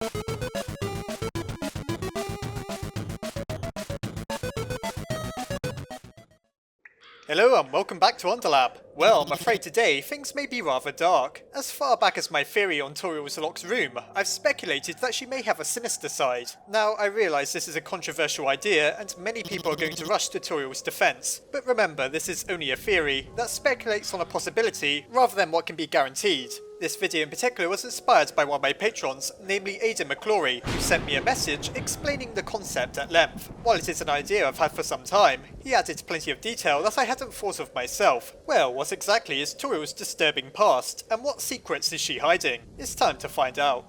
Hello and welcome back to Underlab. Well, I'm afraid today things may be rather dark. As far back as my theory on Toriel's locked room, I've speculated that she may have a sinister side. Now, I realise this is a controversial idea and many people are going to rush to Toriel's defence, but remember this is only a theory that speculates on a possibility rather than what can be guaranteed. This video in particular was inspired by one of my patrons, namely MacLeod, who sent me a message explaining the concept at length. While it is an idea I've had for some time, he added plenty of detail that I hadn't thought of myself. Well, what exactly is Toriel's disturbing past, and what secrets is she hiding? It's time to find out.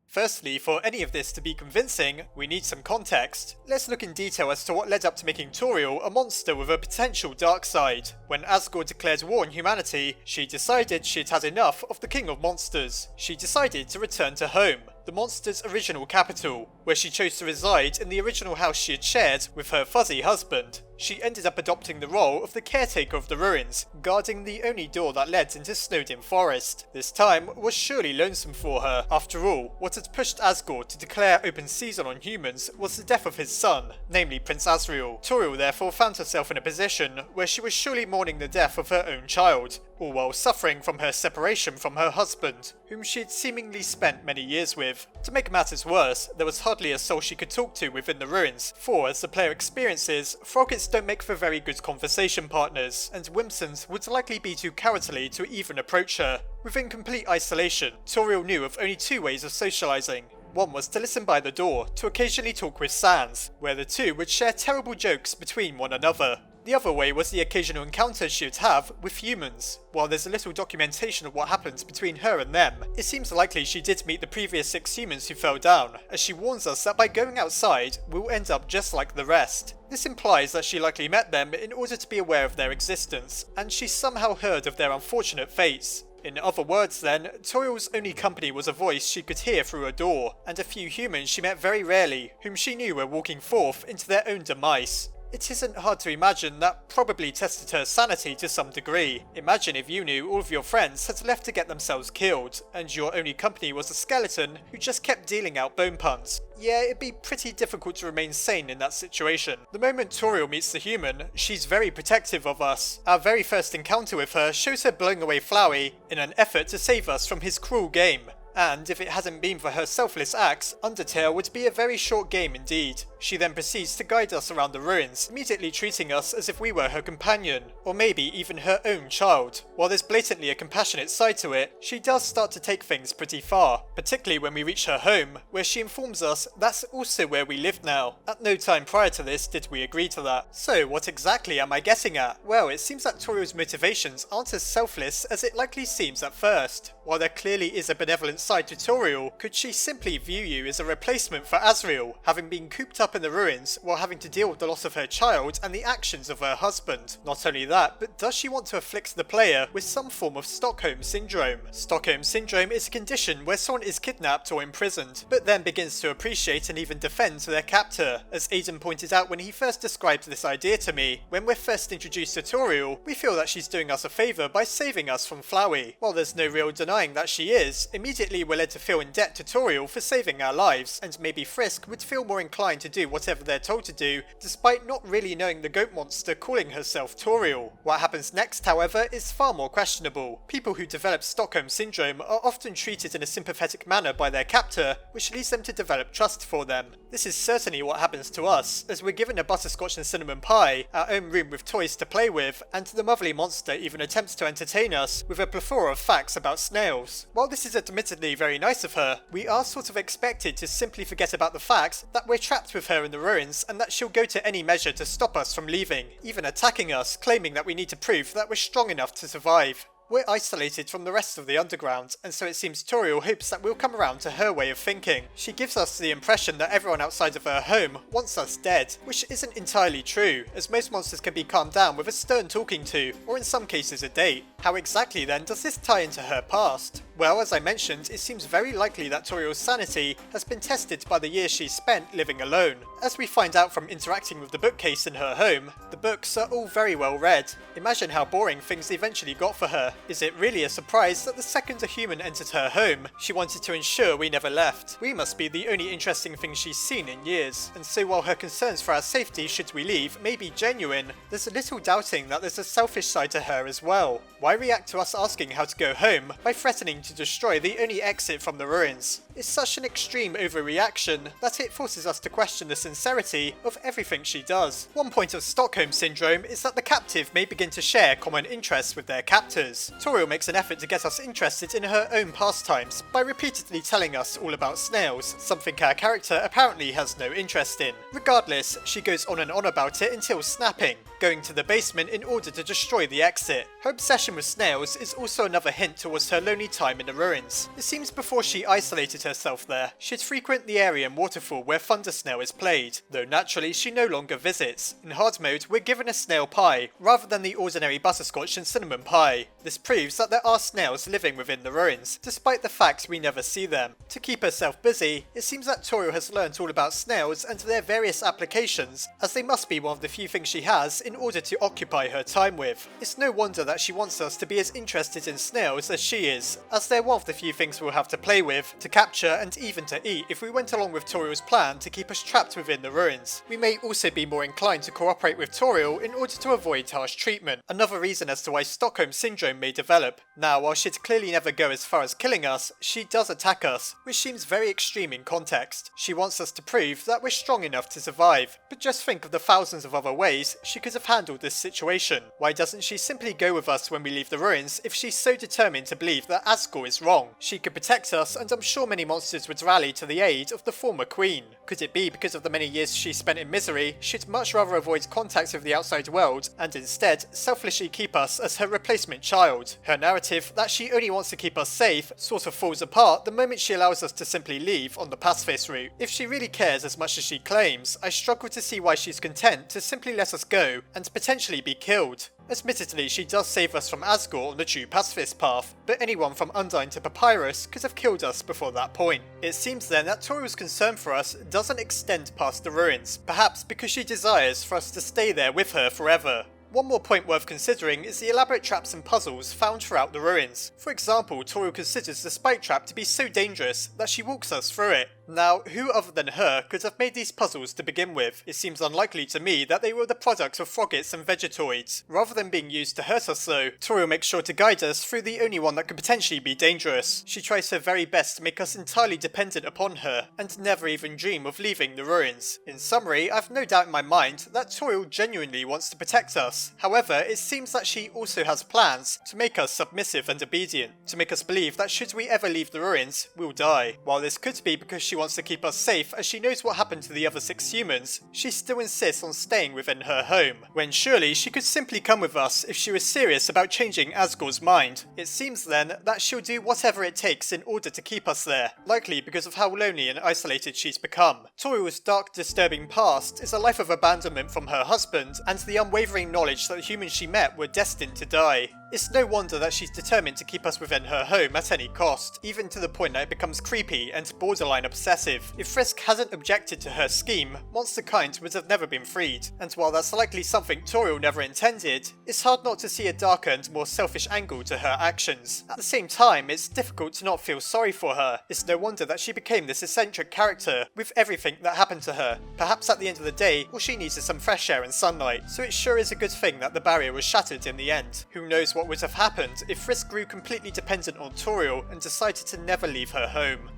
Firstly, for any of this to be convincing, we need some context. Let's look in detail as to what led up to making Toriel a monster with a potential dark side. When Asgore declared war on humanity, she decided she'd had enough of the King of Monsters. She decided to return to home, the monster's original capital, where she chose to reside in the original house she had shared with her fuzzy husband. She ended up adopting the role of the caretaker of the ruins, guarding the only door that led into Snowdin Forest. This time was surely lonesome for her. After all, what had pushed Asgore to declare open season on humans was the death of his son, namely Prince Asriel. Toriel therefore found herself in a position where she was surely mourning the death of her own child, all while suffering from her separation from her husband, whom she had seemingly spent many years with. To make matters worse, there was hardly a soul she could talk to within the ruins, for as the player experiences, Froggets don't make for very good conversation partners, and Whimsons would likely be too cowardly to even approach her. Within complete isolation, Toriel knew of only two ways of socialising. One was to listen by the door, to occasionally talk with Sans, where the two would share terrible jokes between one another. The other way was the occasional encounters she would have with humans. While there's a little documentation of what happened between her and them, it seems likely she did meet the previous 6 humans who fell down, as she warns us that by going outside, we'll end up just like the rest. This implies that she likely met them in order to be aware of their existence, and she somehow heard of their unfortunate fates. In other words then, Toriel's only company was a voice she could hear through a door, and a few humans she met very rarely, whom she knew were walking forth into their own demise. It isn't hard to imagine that probably tested her sanity to some degree. Imagine if you knew all of your friends had left to get themselves killed, and your only company was a skeleton who just kept dealing out bone puns. Yeah, it'd be pretty difficult to remain sane in that situation. The moment Toriel meets the human, she's very protective of us. Our very first encounter with her shows her blowing away Flowey in an effort to save us from his cruel game. And if it hadn't been for her selfless acts, Undertale would be a very short game indeed. She then proceeds to guide us around the ruins, immediately treating us as if we were her companion, or maybe even her own child. While there's blatantly a compassionate side to it, she does start to take things pretty far, particularly when we reach her home, where she informs us that's also where we live now. At no time prior to this did we agree to that. So what exactly am I getting at? Well, it seems that Toriel's motivations aren't as selfless as it likely seems at first. While there clearly is a benevolent side to Toriel, could she simply view you as a replacement for Asriel, having been cooped up in the ruins while having to deal with the loss of her child and the actions of her husband? Not only that, but does she want to afflict the player with some form of Stockholm Syndrome? Stockholm Syndrome is a condition where someone is kidnapped or imprisoned, but then begins to appreciate and even defend their captor. As Aidan pointed out when he first described this idea to me, when we're first introduced to Toriel, we feel that she's doing us a favour by saving us from Flowey. While there's no real denying that she is, immediately we're led to feel in debt to Toriel for saving our lives, and maybe Frisk would feel more inclined to do whatever they're told to do, despite not really knowing the goat monster calling herself Toriel. What happens next, however, is far more questionable. People who develop Stockholm Syndrome are often treated in a sympathetic manner by their captor, which leads them to develop trust for them. This is certainly what happens to us, as we're given a butterscotch and cinnamon pie, our own room with toys to play with, and the motherly monster even attempts to entertain us with a plethora of facts about snails. While this is admittedly very nice of her, we are sort of expected to simply forget about the fact that we're trapped with her in the ruins and that she'll go to any measure to stop us from leaving, even attacking us, claiming that we need to prove that we're strong enough to survive. We're isolated from the rest of the underground, and so it seems Toriel hopes that we'll come around to her way of thinking. She gives us the impression that everyone outside of her home wants us dead, which isn't entirely true, as most monsters can be calmed down with a stern talking to, or in some cases a date. How exactly then does this tie into her past? Well, as I mentioned, it seems very likely that Toriel's sanity has been tested by the years she spent living alone. As we find out from interacting with the bookcase in her home, the books are all very well read. Imagine how boring things eventually got for her. Is it really a surprise that the second a human entered her home, she wanted to ensure we never left? We must be the only interesting thing she's seen in years, and so while her concerns for our safety should we leave may be genuine, there's a little doubting that there's a selfish side to her as well. Why react to us asking how to go home by threatening to destroy the only exit from the ruins? It's such an extreme overreaction that it forces us to question the sincerity of everything she does. One point of Stockholm Syndrome is that the captive may begin to share common interests with their captors. Toriel makes an effort to get us interested in her own pastimes by repeatedly telling us all about snails, something our character apparently has no interest in. Regardless, she goes on and on about it until snapping, going to the basement in order to destroy the exit. Her obsession with snails is also another hint towards her lonely time in the ruins. It seems before she isolated herself there, she'd frequent the area and waterfall where Thunder Snail is played, though naturally she no longer visits. In hard mode, we're given a snail pie, rather than the ordinary butterscotch and cinnamon pie. This proves that there are snails living within the ruins, despite the fact we never see them. To keep herself busy, it seems that Toriel has learnt all about snails and their various applications, as they must be one of the few things she has in order to occupy her time with. It's no wonder that she wants us to be as interested in snails as she is, as they're one of the few things we'll have to play with, to capture and even to eat if we went along with Toriel's plan to keep us trapped within the ruins. We may also be more inclined to cooperate with Toriel in order to avoid harsh treatment, another reason as to why Stockholm Syndrome may develop. Now, while she'd clearly never go as far as killing us, she does attack us, which seems very extreme in context. She wants us to prove that we're strong enough to survive, but just think of the thousands of other ways she could have handled this situation. Why doesn't she simply go with us when we leave the ruins if she's so determined to believe that Asgore is wrong? She could protect us, and I'm sure many monsters would rally to the aid of the former queen. Could it be because of the many years she spent in misery, she'd much rather avoid contact with the outside world and instead selfishly keep us as her replacement child? Her narrative that she only wants to keep us safe sort of falls apart the moment she allows us to simply leave on the pacifist route. If she really cares as much as she claims, I struggle to see why she's content to simply let us go and potentially be killed. Admittedly, she does save us from Asgore on the true pacifist path, but anyone from Undyne to Papyrus could have killed us before that point. It seems then that Toriel's concern for us doesn't extend past the ruins, perhaps because she desires for us to stay there with her forever. One more point worth considering is the elaborate traps and puzzles found throughout the ruins. For example, Toriel considers the spike trap to be so dangerous that she walks us through it. Now, who other than her could have made these puzzles to begin with? It seems unlikely to me that they were the products of Froggits and Vegetoids. Rather than being used to hurt us though, Toriel makes sure to guide us through the only one that could potentially be dangerous. She tries her very best to make us entirely dependent upon her, and never even dream of leaving the ruins. In summary, I've no doubt in my mind that Toriel genuinely wants to protect us. However, it seems that she also has plans to make us submissive and obedient, to make us believe that should we ever leave the ruins, we'll die. While this could be because she wants to keep us safe as she knows what happened to the other 6 humans, she still insists on staying within her home, when surely she could simply come with us if she was serious about changing Asgore's mind. It seems then that she'll do whatever it takes in order to keep us there, likely because of how lonely and isolated she's become. Toriel's dark, disturbing past is a life of abandonment from her husband and the unwavering knowledge that the humans she met were destined to die. It's no wonder that she's determined to keep us within her home at any cost, even to the point that it becomes creepy and borderline obsessive. If Frisk hadn't objected to her scheme, monster kind would have never been freed, and while that's likely something Toriel never intended, it's hard not to see a darker and more selfish angle to her actions. At the same time, it's difficult to not feel sorry for her. It's no wonder that she became this eccentric character with everything that happened to her. Perhaps at the end of the day, all she needs is some fresh air and sunlight, so it sure is a good thing that the barrier was shattered in the end. Who knows what would have happened if Frisk grew completely dependent on Toriel and decided to never leave her home.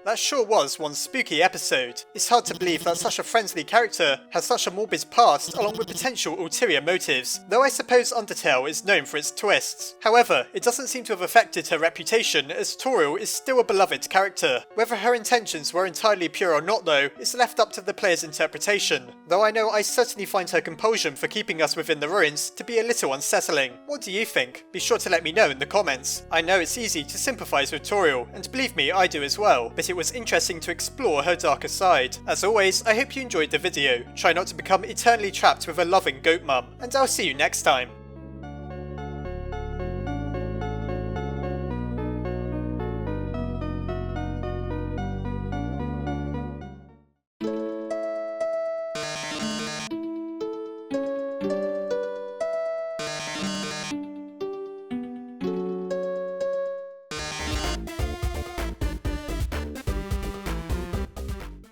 That sure was one spooky episode. It's hard to believe that such a friendly character has such a morbid past along with potential ulterior motives, though I suppose Undertale is known for its twists. However, it doesn't seem to have affected her reputation, as Toriel is still a beloved character. Whether her intentions were entirely pure or not though, is left up to the player's interpretation, though I know I certainly find her compulsion for keeping us within the ruins to be a little unsettling. What do you think? Be sure to let me know in the comments. I know it's easy to sympathise with Toriel, and believe me, I do as well, but it it was interesting to explore her darker side. As always, I hope you enjoyed the video. Try not to become eternally trapped with a loving goat mum, and I'll see you next time.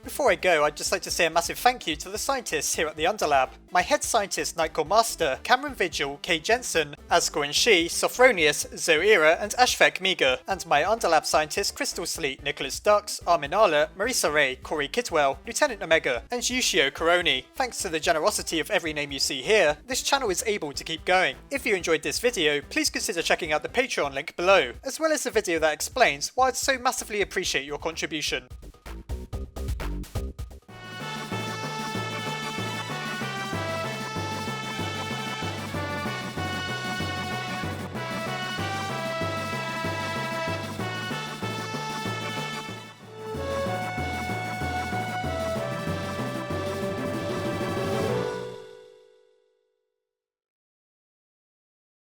Before I go, I'd just like to say a massive thank you to the scientists here at the Underlab. My head scientist Nightcore Master, Cameron Vigil, Kay Jensen, Asgore and She, Sophronius, Zoera and Ashfek Meager, and my Underlab scientists Crystal Sleet, Nicholas Dux, Armin Arla, Marisa Ray, Corey Kidwell, Lieutenant Omega, and Yushio Koroni. Thanks to the generosity of every name you see here, this channel is able to keep going. If you enjoyed this video, please consider checking out the Patreon link below, as well as the video that explains why I'd so massively appreciate your contribution.